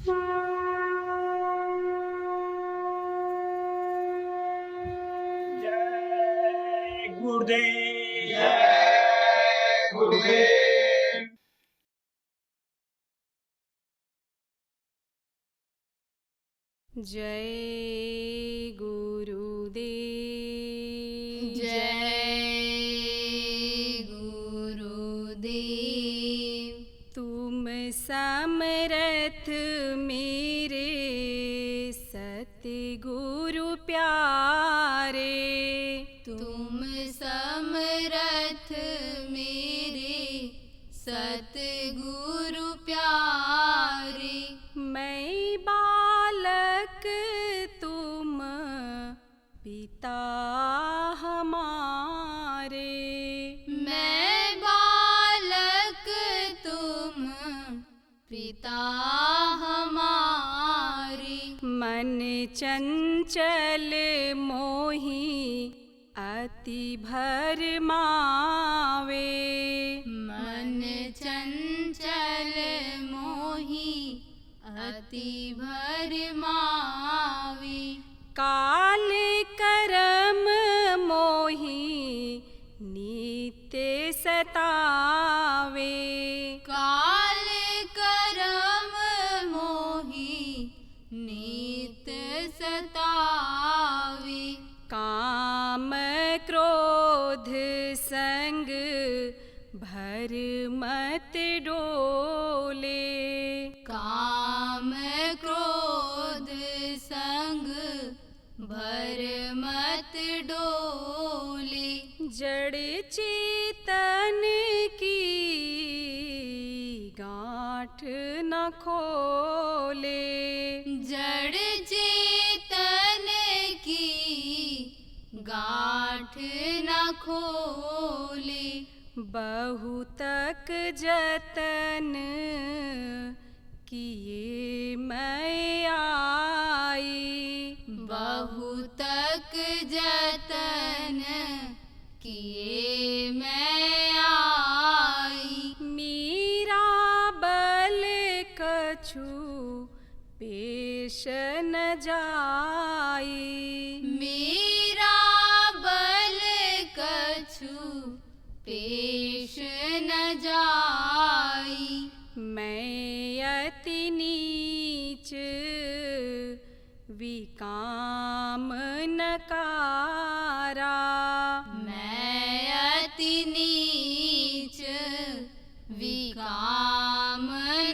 जय गुरुदेव। जय गुरुदेव। जय गुरुदेव। जय गुरुदेव। तुम समरथ मेरे सतगुरु प्यारे। तुम समरथ मेरे सतगुरु प्यारे। मैं बालक तुम पिता हमारे। मैं बालक तुम पिता हमारे। मन चंचल मोही अति भरमावे। मन चंचल मोही अति भरमावे। काल करम मोही नित्य सतावे। काल करम मोही नित्य सतावे। काम क्रोध संग भर मत डोले। काम क्रोध संग भर मत डोले। जड़ चेतन की गांठ न खोले। जड़ चेतन की गांठ न खोले। बहुतक जतन किए मैं आई। बहुतक जतन किए मैं आई। मीरा बल कछु पेश न जाई। मेरा बल कछु पेश न जाई। मैं अति नीच विकाम नकारा। मैं अति नीच विकाम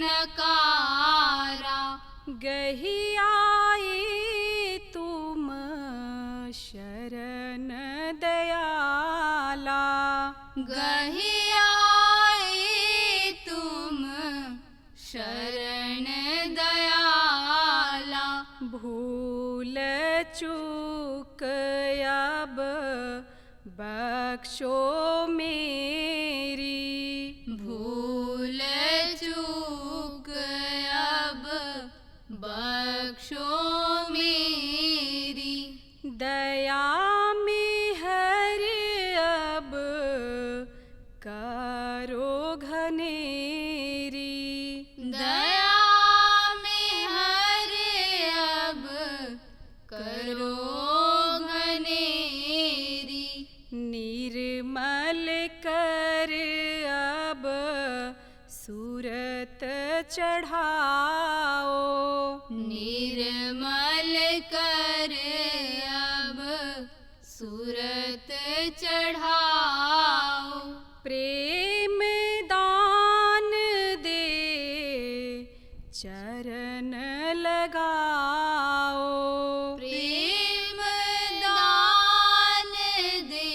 नकारा। गही आए तुम शरण दयाला। गहे आए तुम शरण दयाला। भूल चूक अब बख्शो मेरी। भूल चूक अब बख्शो मेरी। दया में हर अब करो घनेरी। दया में हर अब करो घनेरी। निर्मल कर अब सूरत चढ़ाओ। निर्मल कर अब सूरत चढ़ाओ। प्रेम दान दे चरण लगाओ। प्रेम दान दे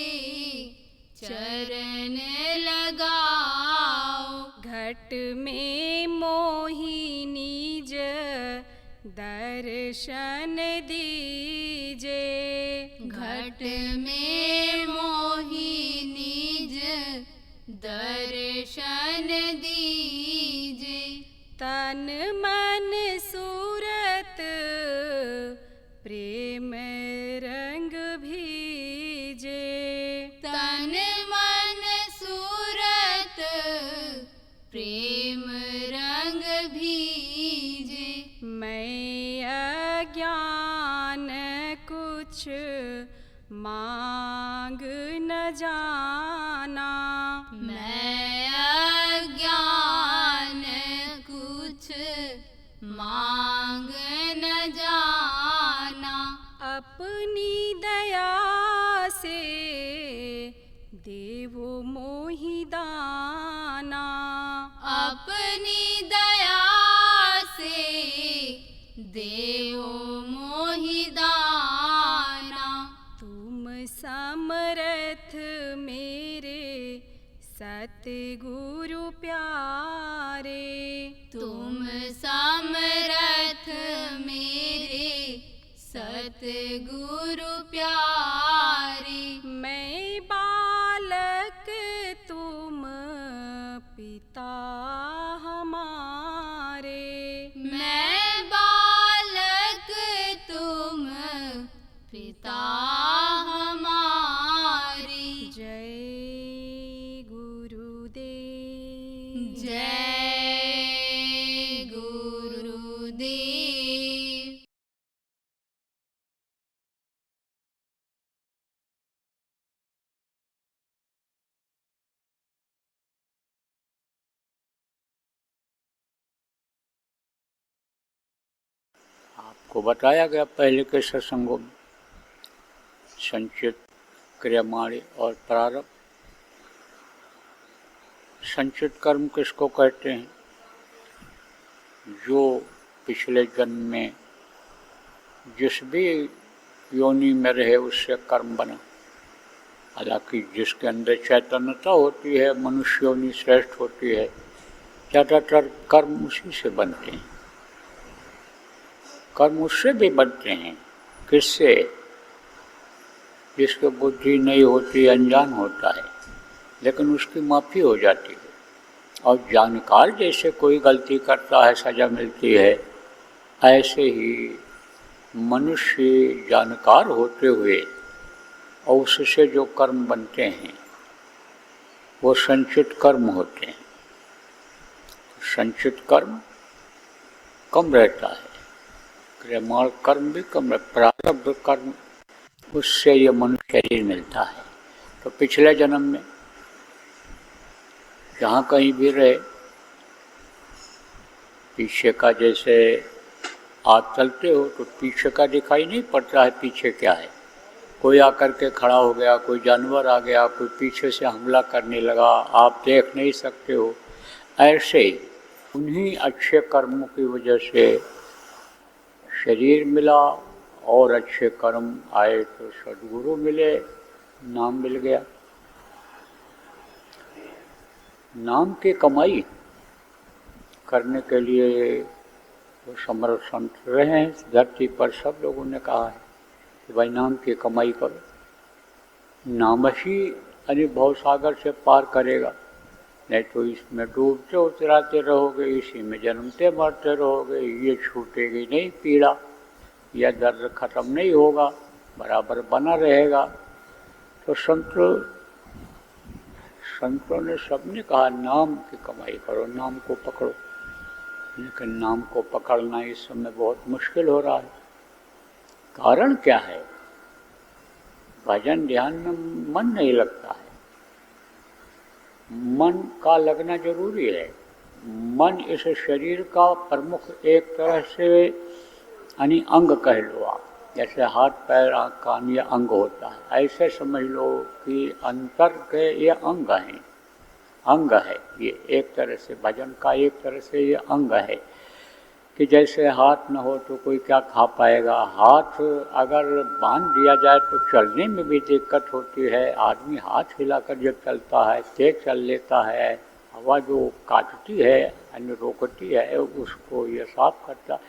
चरण लगाओ। घट में मोहि निज दर्शन दीजे। घट में मोहि निज दर्शन दीजे। तन मन सूरत प्रेम रंग भीजे। तन मन प्रेम रंग भीजे। अज्ञान कुछ मांग न जाना। मैं अज्ञान कुछ मांग न जाना। अपनी दया से देवो मोहि दाना। अपनी दया से देवो मोहि दाना। तुम समरथ मेरे सतगुरु प्यारे। तुम समरथ मेरे सतगुरु प्यारे। मैं बालक तुम पिता हमारे। मैं बालक तुम पिता हमारे। जय गुरुदेव। जय गुरुदेव। आपको बताया गया पहले के सत्संगों में संचित, क्रियमाणी और प्रारब्ध। संचित कर्म किसको कहते हैं? जो पिछले जन्म में जिस भी योनि में रहे उससे कर्म बना। हालांकि जिसके अंदर चैतन्यता होती है, मनुष्य योनि श्रेष्ठ होती है, ज़्यादातर कर्म उसी से बनते हैं। कर्म उससे भी बनते हैं। किससे? जिसकी बुद्धि नहीं होती, अनजान होता है, लेकिन उसकी माफ़ी हो जाती है। और जानकार जैसे कोई गलती करता है, सज़ा मिलती है, ऐसे ही मनुष्य जानकार होते हुए और उससे जो कर्म बनते हैं वो संचित कर्म होते हैं। संचित कर्म कम रहता है, क्रियमाण कर्म भी कम रहता है। प्रारब्ध कर्म, उससे ये मनुष्य शरीर मिलता है। तो पिछले जन्म में जहाँ कहीं भी रहे, पीछे का जैसे आप चलते हो तो पीछे का दिखाई नहीं पड़ता है पीछे क्या है। कोई आकर के खड़ा हो गया, कोई जानवर आ गया, कोई पीछे से हमला करने लगा, आप देख नहीं सकते हो। ऐसे ही उन्हीं अच्छे कर्मों की वजह से शरीर मिला और अच्छे कर्म आए तो सद्गुरु मिले, नाम मिल गया। नाम की कमाई करने के लिए वो समर्थ संत रहे हैं धरती पर। सब लोगों ने कहा है कि भाई नाम की कमाई करो, नाम ही भव सागर से पार करेगा। नहीं तो इसमें डूबते उतराते रहोगे, इसी में जन्मते मरते रहोगे, ये छूटेगी नहीं पीड़ा, यह दर्द खत्म नहीं होगा, बराबर बना रहेगा। तो संतों ने सबने कहा नाम की कमाई करो, नाम को पकड़ो। लेकिन नाम को पकड़ना इस समय बहुत मुश्किल हो रहा है। कारण क्या है? भजन ध्यान में मन नहीं लगता है। मन का लगना जरूरी है। मन इस शरीर का प्रमुख एक तरह से अंग कह लो आप, जैसे हाथ पैर आँख कान ये अंग होता है, ऐसे समझ लो कि अंतर के ये अंग हैं। अंग है ये एक तरह से, भजन का एक तरह से ये अंग है। कि जैसे हाथ न हो तो कोई क्या खा पाएगा। हाथ अगर बांध दिया जाए तो चलने में भी दिक्कत होती है। आदमी हाथ हिलाकर जब चलता है, तेज चल लेता है, हवा जो काटती है अन्य रोकती है उसको ये साफ करता।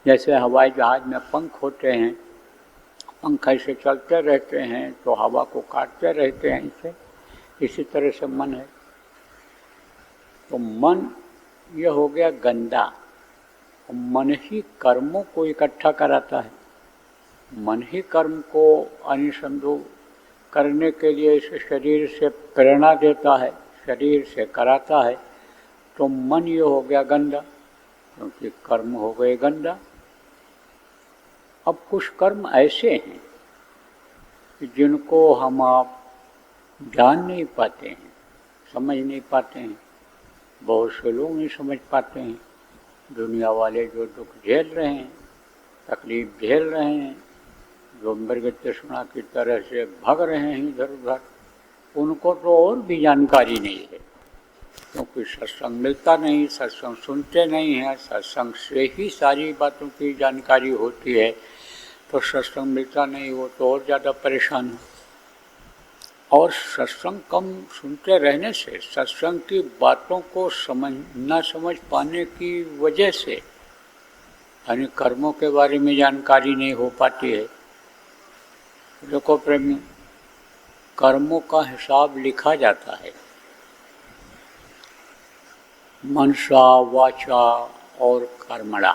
जैसे हवाई जहाज में पंख होते हैं, पंख ऐसे चलते रहते हैं तो हवा को काटते रहते हैं इसे। इसी तरह से मन है। तो मन ये हो गया गंदा। मन ही कर्मों को इकट्ठा कराता है। मन ही कर्म को अनुसंधु करने के लिए इस शरीर से प्रेरणा देता है, शरीर से कराता है। तो मन ये हो गया गंदा, क्योंकि कर्म हो गए गंदा। अब कुछ कर्म ऐसे हैं कि जिनको हम आप जान नहीं पाते हैं, समझ नहीं पाते हैं, बहुत से लोग नहीं समझ पाते हैं। दुनिया वाले जो दुख झेल रहे हैं, तकलीफ झेल रहे हैं, जो मृग तृष्णा की तरह से भाग रहे हैं इधर उधर, उनको तो और भी जानकारी नहीं है, क्योंकि सत्संग मिलता नहीं, सत्संग सुनते नहीं हैं। सत्संग से ही सारी बातों की जानकारी होती है, तो सत्संग मिलता नहीं, वो तो और ज़्यादा परेशान है। और सत्संग कम सुनते रहने से, सत्संग की बातों को न समझ पाने की वजह से, यानी कर्मों के बारे में जानकारी नहीं हो पाती है। देखो प्रेमी, कर्मों का हिसाब लिखा जाता है। मनसा, वाचा और कर्मणा,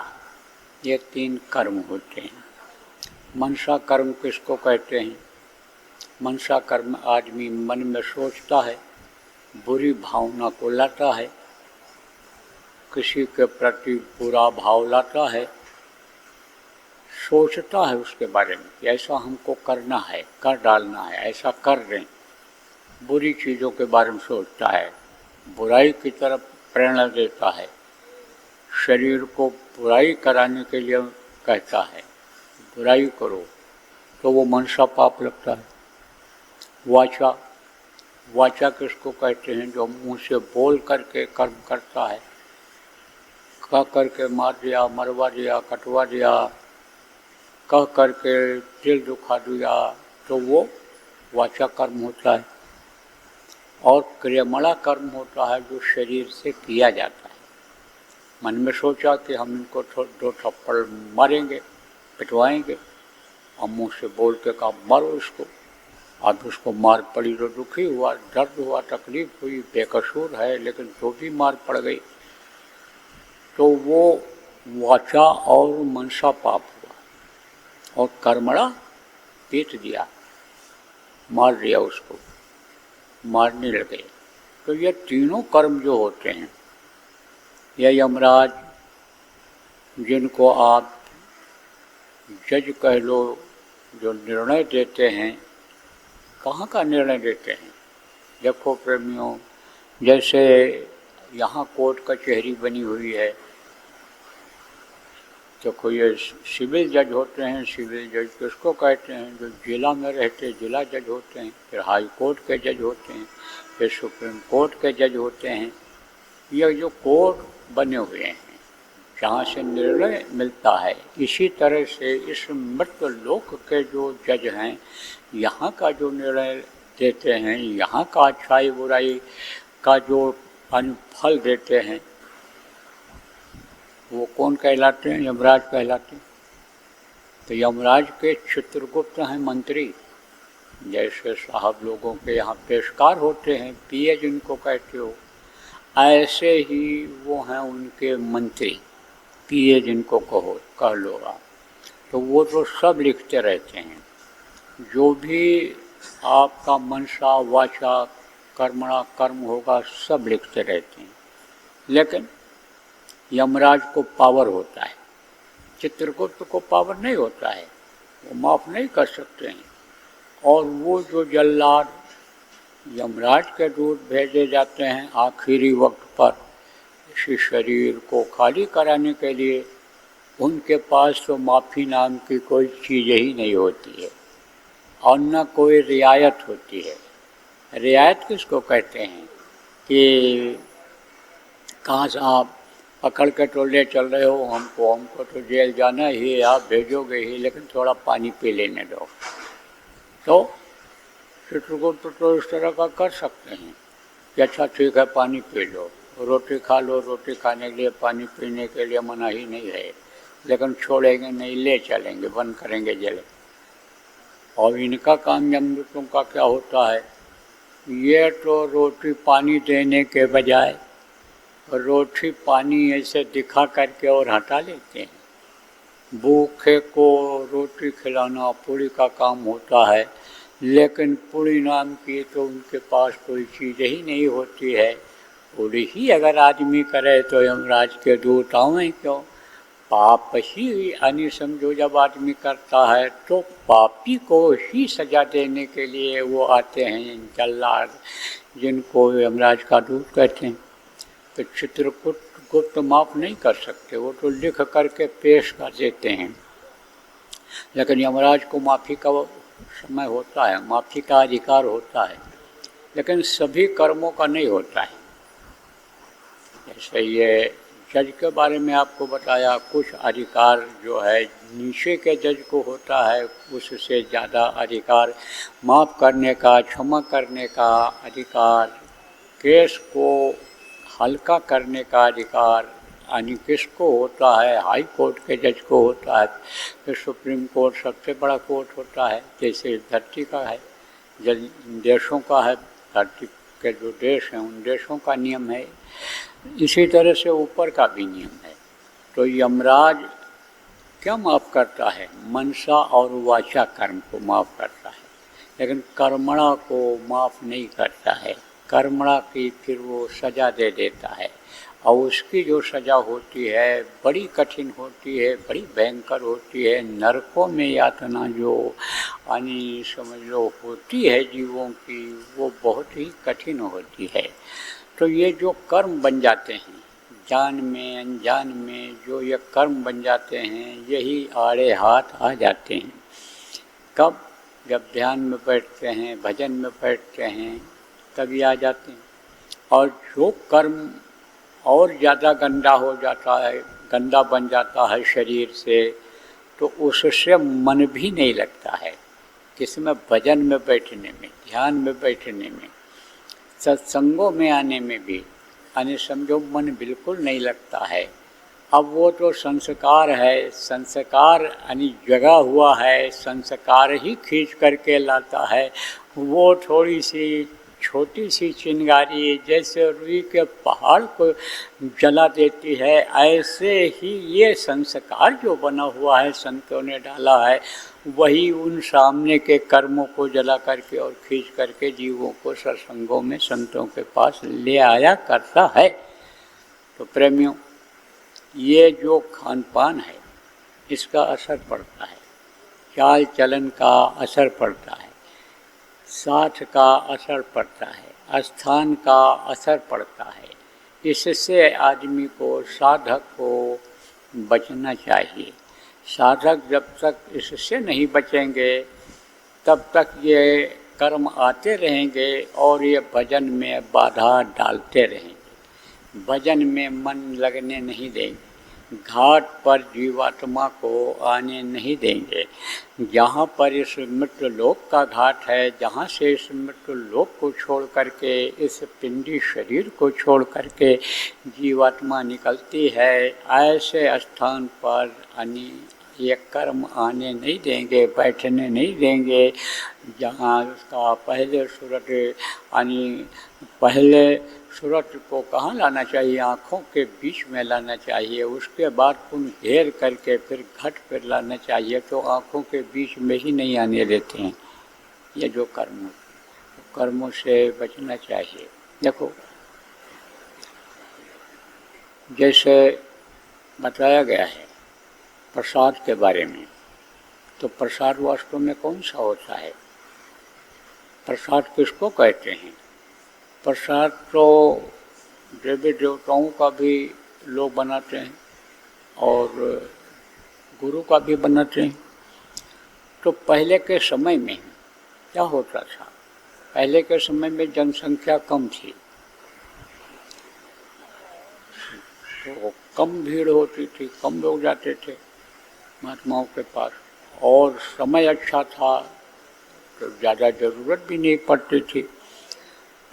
ये 3 कर्म होते हैं। मनसा कर्म किसको कहते हैं? मनसा कर्म आदमी मन में सोचता है, बुरी भावना को लाता है, किसी के प्रति बुरा भाव लाता है, सोचता है उसके बारे में कि ऐसा हमको करना है, कर डालना है, ऐसा कर दें। बुरी चीज़ों के बारे में सोचता है, बुराई की तरफ प्रेरणा देता है, शरीर को बुराई कराने के लिए कहता है, बुराई करो, तो वो मनसा पाप लगता है। वाचा, वाचा किसको कहते हैं? जो मुंह से बोल करके कर्म करता है, कह करके मार दिया, मरवा दिया, कटवा दिया, कह करके दिल दुखा दिया, तो वो वाचा कर्म होता है। और क्रियामणा कर्म होता है जो शरीर से किया जाता है। मन में सोचा कि हम इनको 2 थप्पड़ मारेंगे, पिटवाएंगे, और मुँह से बोल के कहा मारो इसको। आज उसको मार पड़ी तो दुखी हुआ, दर्द हुआ, तकलीफ हुई, बेकसूर है, लेकिन तो भी मार पड़ गई, तो वो वाचा और मनसा पाप हुआ। और कर्मणा पीट दिया, मार दिया उसको, मारने लगे। तो ये तीनों कर्म जो होते हैं, ये यमराज, जिनको आप जज कह लो, जो निर्णय देते हैं, कहाँ का निर्णय देते हैं? देखो प्रेमियों, जैसे यहाँ कोर्ट कचहरी बनी हुई है, तो कोई सिविल जज होते हैं। सिविल जज किसको कहते हैं? जो जिला में रहते जिला जज होते हैं, फिर हाई कोर्ट के जज होते हैं, फिर सुप्रीम कोर्ट के जज होते हैं। ये जो कोर्ट बने हुए हैं, जहाँ से निर्णय मिलता है, इसी तरह से इस मृत्यु लोक के जो जज हैं, यहाँ का जो निर्णय देते हैं, यहाँ का अच्छाई बुराई का जो फल देते हैं, वो कौन कहलाते हैं? यमराज कहलाते हैं। तो यमराज के चित्रगुप्त हैं मंत्री। जैसे साहब लोगों के यहाँ पेशकार होते हैं, पीए जिनको कहते हो, ऐसे ही वो हैं उनके मंत्री, पीए जिनको कह लो आप। तो वो तो सब लिखते रहते हैं, जो भी आपका मनसा, वाचा, कर्मणा कर्म होगा, सब लिखते रहते हैं। लेकिन यमराज को पावर होता है, चित्रगुप्त को पावर नहीं होता है, वो माफ़ नहीं कर सकते हैं। और वो जो जल्लाद यमराज के दूत भेजे जाते हैं आखिरी वक्त पर इसी शरीर को खाली कराने के लिए, उनके पास तो माफ़ी नाम की कोई चीज़ ही नहीं होती है, और न कोई रियायत होती है। रियायत किसको कहते हैं? कि कहाँ से आप पकड़ के तो ले चल रहे हो, हमको तो जेल जाना ही है, आप भेजोगे ही, लेकिन थोड़ा पानी पी लेने दो। तो चित्रगुप्त तो इस तरह का कर सकते हैं कि अच्छा ठीक है, पानी पी लो, रोटी खा लो, रोटी खाने के लिए, पानी पीने के लिए मना ही नहीं है, लेकिन छोड़ेंगे नहीं, ले चलेंगे, बंद करेंगे जेल। और इनका काम यमदूतों का क्या होता है? ये तो रोटी पानी देने के बजाय रोटी पानी ऐसे दिखा करके और हटा लेते हैं। भूखे को रोटी खिलाना पूरी का काम होता है, लेकिन पूरी नाम की तो उनके पास कोई चीज़ ही नहीं होती है। पूरी ही अगर आदमी करे तो यमराज के दूत आवें क्यों? पाप ही यानी समझो जब आदमी करता है तो पापी को ही सजा देने के लिए वो आते हैं जल्लाद, जिनको यमराज का दूत कहते हैं। तो चित्रकूट गुप्त माफ़ नहीं कर सकते, वो तो लिख करके पेश कर देते हैं। लेकिन यमराज को माफ़ी का समय होता है, माफ़ी का अधिकार होता है, लेकिन सभी कर्मों का नहीं होता है। जैसे ये जज के बारे में आपको बताया, कुछ अधिकार जो है नीचे के जज को होता है, उससे ज़्यादा अधिकार माफ़ करने का, क्षमा करने का अधिकार, केस को हल्का करने का अधिकार यानी किसको होता है, हाई कोर्ट के जज को होता है। फिर सुप्रीम कोर्ट सबसे बड़ा कोर्ट होता है, जैसे धरती का है, देशों का है, धरती के जो देश हैं उन देशों का नियम है। इसी तरह से ऊपर का भी नियम है। तो यमराज क्या माफ़ करता है? मनसा और वाचा कर्म को माफ़ करता है, लेकिन कर्मणा को माफ़ नहीं करता है। कर्मणा की फिर वो सज़ा दे देता है, और उसकी जो सज़ा होती है बड़ी कठिन होती है, बड़ी भयंकर होती है। नरकों में यातना जो यानी समझ लो होती है जीवों की, वो बहुत ही कठिन होती है। तो ये जो कर्म बन जाते हैं, जान में अनजान में जो ये कर्म बन जाते हैं, यही आड़े हाथ आ जाते हैं। कब? जब ध्यान में बैठते हैं, भजन में बैठते हैं, तभी आ जाते हैं। और जो कर्म और ज़्यादा गंदा हो जाता है, गंदा बन जाता है शरीर से, तो उससे मन भी नहीं लगता है। किसमें? भजन में बैठने में, ध्यान में बैठने में, सत्संगों में आने में भी यानी समझो मन बिल्कुल नहीं लगता है। अब वो तो संस्कार है, संस्कार यानी जगा हुआ है, संस्कार ही खींच करके लाता है। वो थोड़ी सी छोटी सी चिंगारी जैसे रुई के पहाड़ को जला देती है, ऐसे ही ये संस्कार जो बना हुआ है संतों ने डाला है, वही उन सामने के कर्मों को जला करके और खींच करके जीवों को सत्संगों में संतों के पास ले आया करता है। तो प्रेमियों, ये जो खान पान है इसका असर पड़ता है, चाल चलन का असर पड़ता है, साथ का असर पड़ता है, स्थान का असर पड़ता है। इससे आदमी को, साधक को बचना चाहिए। साधक जब तक इससे नहीं बचेंगे तब तक ये कर्म आते रहेंगे और ये भजन में बाधा डालते रहेंगे, भजन में मन लगने नहीं देंगे, घाट पर जीवात्मा को आने नहीं देंगे। जहाँ पर इस मृत्यु लोक का घाट है, जहाँ से इस मृत्यु लोक को छोड़ करके, इस पिंडी शरीर को छोड़ करके जीवात्मा निकलती है, ऐसे स्थान पर ये कर्म आने नहीं देंगे, बैठने नहीं देंगे। जहाँ उसका पहले सूरत यानी पहले सूरत को कहाँ लाना चाहिए? आँखों के बीच में लाना चाहिए। उसके बाद पुन घेर करके फिर घट पर लाना चाहिए। तो आँखों के बीच में ही नहीं आने देते हैं ये जो कर्म होते हैं, कर्मों से बचना चाहिए। देखो, जैसे बताया गया है प्रसाद के बारे में, तो प्रसाद वास्तव में कौन सा होता है? प्रसाद किसको कहते हैं? प्रसाद तो देवी देवताओं का भी लोग बनाते हैं और गुरु का भी बनाते हैं। तो पहले के समय में क्या होता था? पहले के समय में जनसंख्या कम थी, तो कम भीड़ होती थी, कम लोग जाते थे महात्माओं के पास, और समय अच्छा था तो ज़्यादा ज़रूरत भी नहीं पड़ती थी।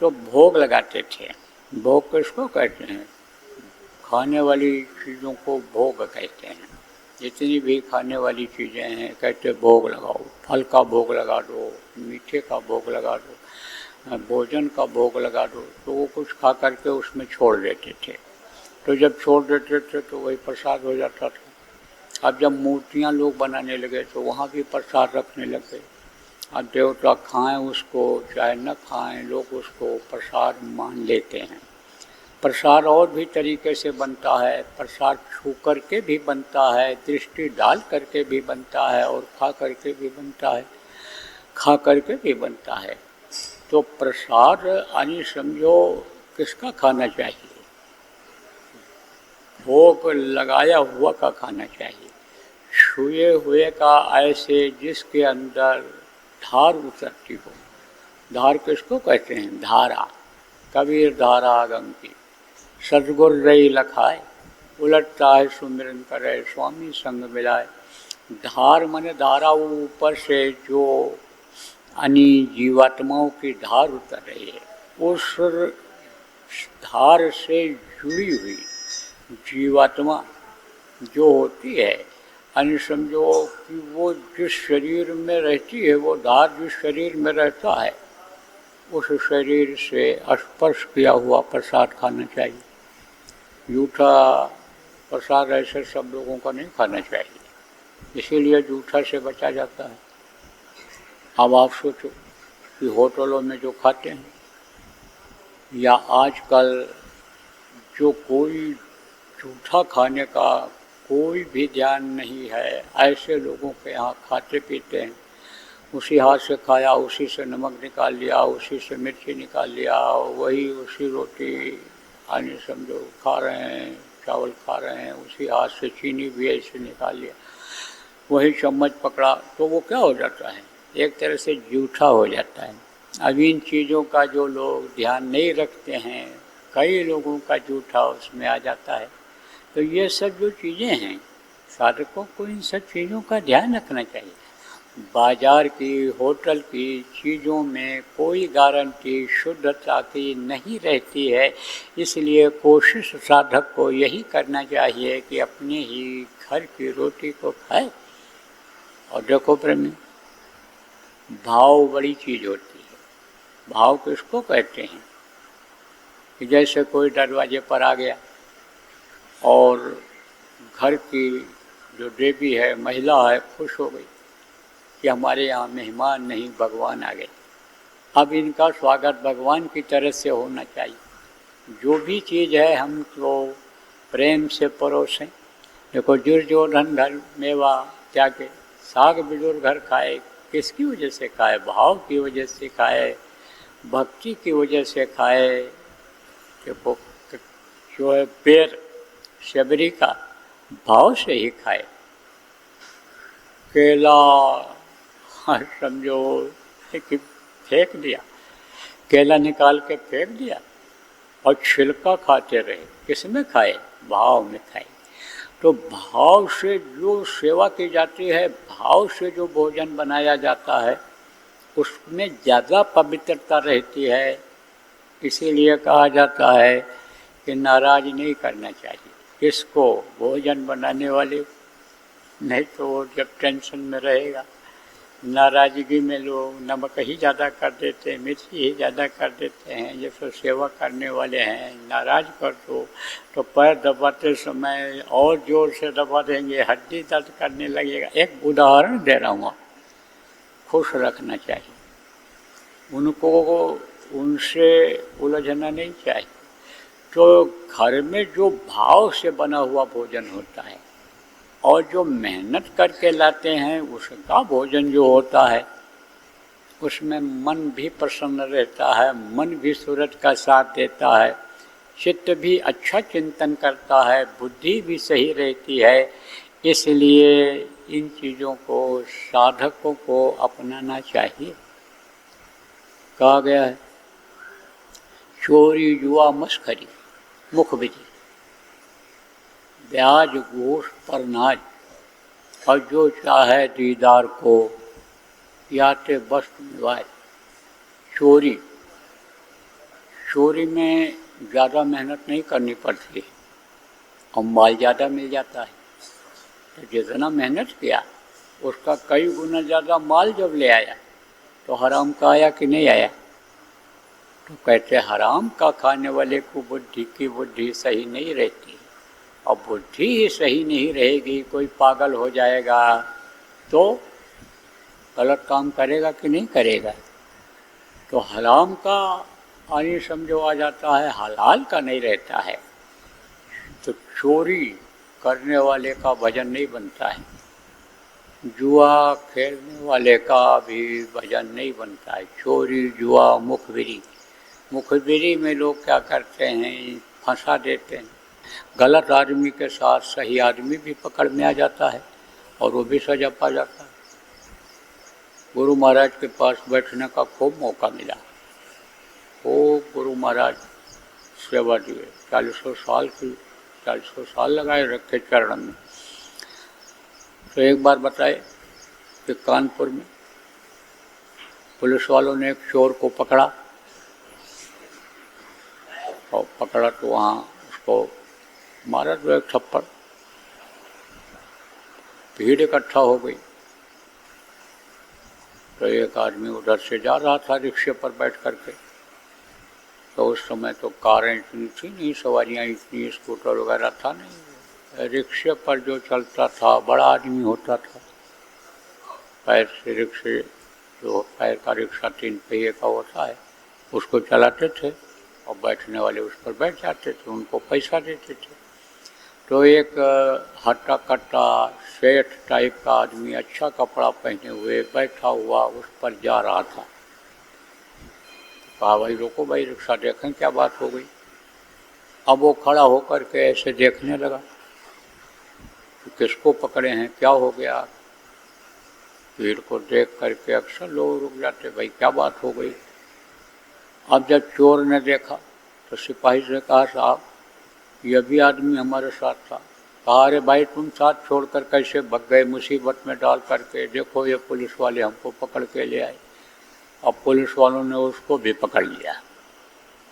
तो भोग लगाते थे। भोग किसको कहते हैं? खाने वाली चीज़ों को भोग कहते हैं। जितनी भी खाने वाली चीज़ें हैं कहते भोग लगाओ। फल का भोग लगा दो, मीठे का भोग लगा दो, भोजन का भोग लगा दो। तो वो कुछ खा करके उसमें छोड़ देते थे। तो जब छोड़ देते थे तो वही प्रसाद हो जाता था। अब जब मूर्तियाँ लोग बनाने लगे तो वहाँ भी प्रसाद रखने लगे। अब देवता खाएं उसको चाहे न खाएं, लोग उसको प्रसाद मान लेते हैं। प्रसाद और भी तरीके से बनता है, प्रसाद छू करके भी बनता है, दृष्टि डाल करके भी बनता है, और खा करके भी बनता है, खा करके भी बनता है। तो प्रसाद यानी समझो किसका खाना चाहिए? भोग लगाया हुआ का खाना चाहिए, छुए हुए का, ऐसे जिसके अंदर धार उतरती हो। धार किसको कहते हैं? धारा। कबीर धारा गंग की, सतगुर रही लखाए, उलटता है सुमिरन करे, स्वामी संग मिलाए। धार माने धारा, वो ऊपर से जो यानी जीवात्माओं की धार उतर रही है, उस धार से जुड़ी हुई जीवात्मा जो होती है, यानी समझो कि वो जिस शरीर में रहती है, वो धार जिस शरीर में रहता है, उस शरीर से स्पर्श किया हुआ प्रसाद खाना चाहिए। जूठा प्रसाद ऐसे सब लोगों को नहीं खाना चाहिए, इसीलिए जूठा से बचा जाता है। अब आप सोचो कि होटलों में जो खाते हैं, या आजकल जो कोई जूठा खाने का कोई भी ध्यान नहीं है, ऐसे लोगों के यहाँ खाते पीते हैं, उसी हाथ से खाया, उसी से नमक निकाल लिया, उसी से मिर्ची निकाल लिया, वही उसी रोटी यानी समझो खा रहे हैं, चावल खा रहे हैं, उसी हाथ से चीनी भी ऐसे निकाल लिया, वही चम्मच पकड़ा, तो वो क्या हो जाता है? एक तरह से जूठा हो जाता है। अब इन चीज़ों का जो लोग ध्यान नहीं रखते हैं, कई लोगों का जूठा उसमें आ जाता है। तो ये सब जो चीज़ें हैं, साधकों को इन सब चीज़ों का ध्यान रखना चाहिए। बाजार की, होटल की चीज़ों में कोई गारंटी शुद्धता की नहीं रहती है, इसलिए कोशिश साधक को यही करना चाहिए कि अपने ही घर की रोटी को खाए। और देखो प्रेमी, भाव बड़ी चीज़ होती है। भाव किसको कहते हैं? कि जैसे कोई दरवाजे पर आ गया और घर की जो देवी है, महिला है, खुश हो गई कि हमारे यहाँ मेहमान नहीं, भगवान आ गए। अब इनका स्वागत भगवान की तरह से होना चाहिए। जो भी चीज़ है हम तो प्रेम से परोसें। देखो, दुर्योधन घर मेवा त्यागे, साग बिजोर घर खाए, किसकी वजह से खाए? भाव की वजह से खाए, भक्ति की वजह से खाए। देखो, जो है पैर शबरी का, भाव से ही खाए। केला समझो कि फेंक दिया, केला निकाल के फेंक दिया और छिलका खाते रहे, किसमें खाए? भाव में खाए। तो भाव से जो सेवा की जाती है, भाव से जो भोजन बनाया जाता है, उसमें ज़्यादा पवित्रता रहती है। इसीलिए कहा जाता है कि नाराज़ नहीं करना चाहिए किसको? भोजन बनाने वाले। नहीं तो वो जब टेंशन में रहेगा, नाराज़गी में लोग नमक ही ज़्यादा कर देते हैं, मिर्ची ही ज़्यादा कर देते हैं। जैसे सेवा करने वाले हैं, नाराज़ कर दो तो पैर दबाते समय और ज़ोर से दबा देंगे, हड्डी दर्द करने लगेगा। एक उदाहरण दे रहा हूँ, खुश रखना चाहिए उनको, उनसे उलझना नहीं चाहिए। तो घर में जो भाव से बना हुआ भोजन होता है और जो मेहनत करके लाते हैं, उसका भोजन जो होता है, उसमें मन भी प्रसन्न रहता है, मन भी सूरज का साथ देता है, चित्त भी अच्छा चिंतन करता है, बुद्धि भी सही रहती है। इसलिए इन चीज़ों को साधकों को अपनाना चाहिए। कहा गया है, चोरी जुआ मस्खरी मुख विधि, ब्याज घूस पर नाज, और जो चाहे दीदार को याते वस्तु निवाज। चोरी, चोरी में ज़्यादा मेहनत नहीं करनी पड़ती है और माल ज़्यादा मिल जाता है। तो जितना मेहनत किया उसका कई गुना ज़्यादा माल जब ले आया तो हराम का आया कि नहीं आया? तो कहते हराम का खाने वाले को बुद्धि की बुद्धि सही नहीं रहती, और बुद्धि ही सही नहीं रहेगी, कोई पागल हो जाएगा तो गलत काम करेगा कि नहीं करेगा। तो हराम का यानी समझो आ जाता है हलाल का नहीं रहता है, तो चोरी करने वाले का भजन नहीं बनता है, जुआ खेलने वाले का भी भजन नहीं बनता है। चोरी जुआ मुखबिरी में लोग क्या करते हैं, फंसा देते हैं। गलत आदमी के साथ सही आदमी भी पकड़ में आ जाता है और वो भी सजा पा जाता है। गुरु महाराज के पास बैठने का खूब मौका मिला, खूब गुरु महाराज सेवा दिए, 40 साल लगाए रखे चरण में। तो एक बार बताए कि कानपुर में पुलिस वालों ने एक चोर को पकड़ा, और पकड़ा तो वहाँ उसको मारा तो एक थप्पड़। भीड़ इकट्ठा हो गई, तो एक आदमी उधर से जा रहा था रिक्शे पर बैठ करके। तो उस समय तो कारें इतनी थी नहीं, सवारियाँ इतनी, स्कूटर वगैरह था नहीं। रिक्शे पर जो चलता था बड़ा आदमी होता था, पैर से रिक्शे, जो पैर का रिक्शा 3 पहिए का होता है, उसको चलाते थे और बैठने वाले उस पर बैठ जाते थे, उनको पैसा देते थे। तो एक हट्टा कट्टा सेठ टाइप का आदमी, अच्छा कपड़ा पहने हुए बैठा हुआ उस पर जा रहा था। कहा भाई रोको भाई, रिक्शा देखें क्या बात हो गई। अब वो खड़ा होकर के ऐसे देखने लगा कि किसको पकड़े हैं, क्या हो गया। भीड़ को देख करके अक्सर लोग रुक जाते, भाई क्या बात हो गई। अब जब चोर ने देखा तो सिपाही से कहा साहब ये भी आदमी हमारे साथ था। कहा अरे भाई तुम साथ छोड़कर कैसे भग गए, मुसीबत में डाल करके, देखो ये पुलिस वाले हमको पकड़ के ले आए। अब पुलिस वालों ने उसको भी पकड़ लिया।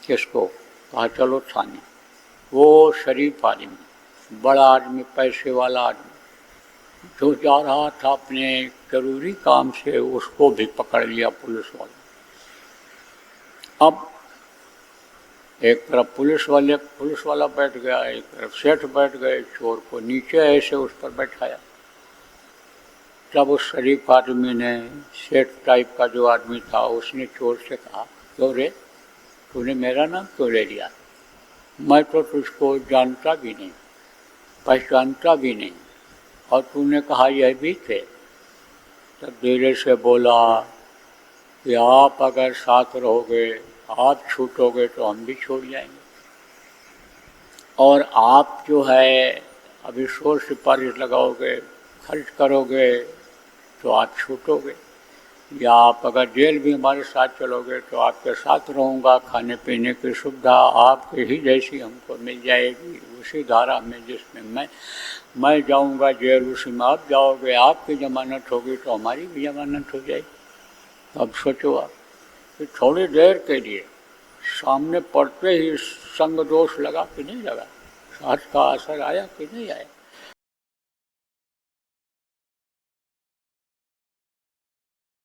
किसको? कहा चलो थाने। वो शरीफ आदमी, बड़ा आदमी, पैसे वाला आदमी जो जा रहा था अपने जरूरी काम से, उसको भी पकड़ लिया पुलिस वालों। अब एक तरफ पुलिस वाला बैठ गया, एक तरफ सेठ बैठ गए, चोर को नीचे ऐसे उस पर बैठाया। तब उस शरीफ आदमी ने, सेठ टाइप का जो आदमी था, उसने चोर से कहा क्यों रे, तूने मेरा नाम क्यों ले लिया? मैं तो तुझको जानता भी नहीं, पहचानता भी नहीं, और तूने कहा यह भी थे। तब धीरे से बोला कि आप अगर साथ रहोगे, आप छूटोगे तो हम भी छूट जाएंगे, और आप जो है अभी शोर सिफारिश लगाओगे, खर्च करोगे तो आप छूटोगे, या आप अगर जेल भी हमारे साथ चलोगे तो आपके साथ रहूँगा, खाने पीने की सुविधा आपके ही जैसी हमको मिल जाएगी, उसी धारा में जिसमें मैं जाऊँगा जेल, उसी में आप जाओगे, आपकी जमानत होगी तो हमारी भी जमानत हो जाएगी। अब सोचो आप कि थोड़ी देर के लिए सामने पड़ते ही संग दोष लगा कि नहीं लगा, साथ का असर आया कि नहीं आया।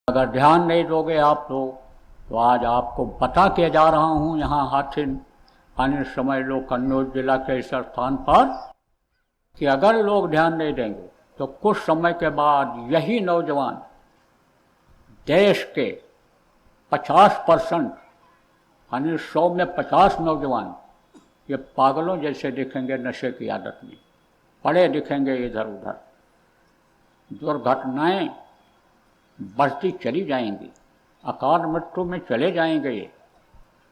अगर ध्यान नहीं दोगे आप लोग, तो आज आपको बता के जा रहा हूँ यहाँ हाथिन आने समय लोग कन्नौज जिला के इस स्थान पर, कि अगर लोग ध्यान नहीं देंगे तो कुछ समय के बाद यही नौजवान देश के 50%, यानी 100 में 50 नौजवान ये पागलों जैसे दिखेंगे, नशे की आदत में पड़े दिखेंगे इधर उधर। दुर्घटनाएं बढ़ती चली जाएंगी, अकाल मृत्यु में चले जाएंगे, ये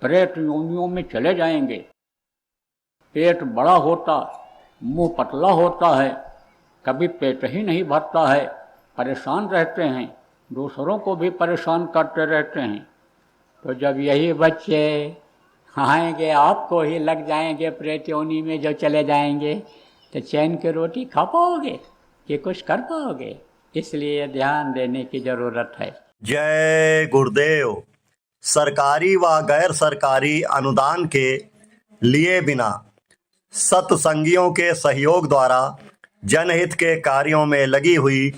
प्रेत योनियों में चले जाएंगे। पेट बड़ा होता, मुंह पतला होता है, कभी पेट ही नहीं भरता है, परेशान रहते हैं, दूसरों को भी परेशान करते रहते हैं। तो जब यही बच्चे आएंगे, आपको ही लग जाएंगे प्रेत योनि में जो चले जाएंगे, तो चैन की रोटी खा पाओगे कि कुछ कर पाओगे? इसलिए ध्यान देने की जरूरत है। जय गुरुदेव। सरकारी व गैर सरकारी अनुदान के लिए बिना सत्संगियों के सहयोग द्वारा जनहित के कार्यों में लगी हुई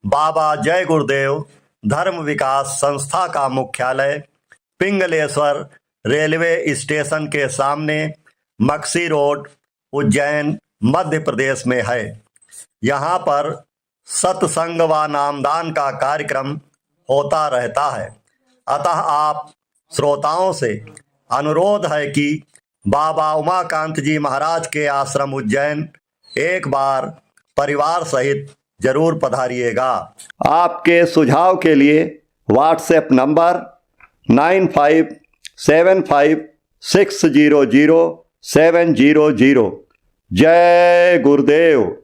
बाबा जय गुरुदेव धर्म विकास संस्था का मुख्यालय पिंगलेश्वर रेलवे स्टेशन के सामने मक्सी रोड, उज्जैन, मध्य प्रदेश में है। यहाँ पर सत्संग व नामदान का कार्यक्रम होता रहता है। अतः आप श्रोताओं से अनुरोध है कि बाबा उमाकांत जी महाराज के आश्रम उज्जैन एक बार परिवार सहित जरूर पधारिएगा। आपके सुझाव के लिए व्हाट्सएप नंबर 9575600700। जय गुरुदेव।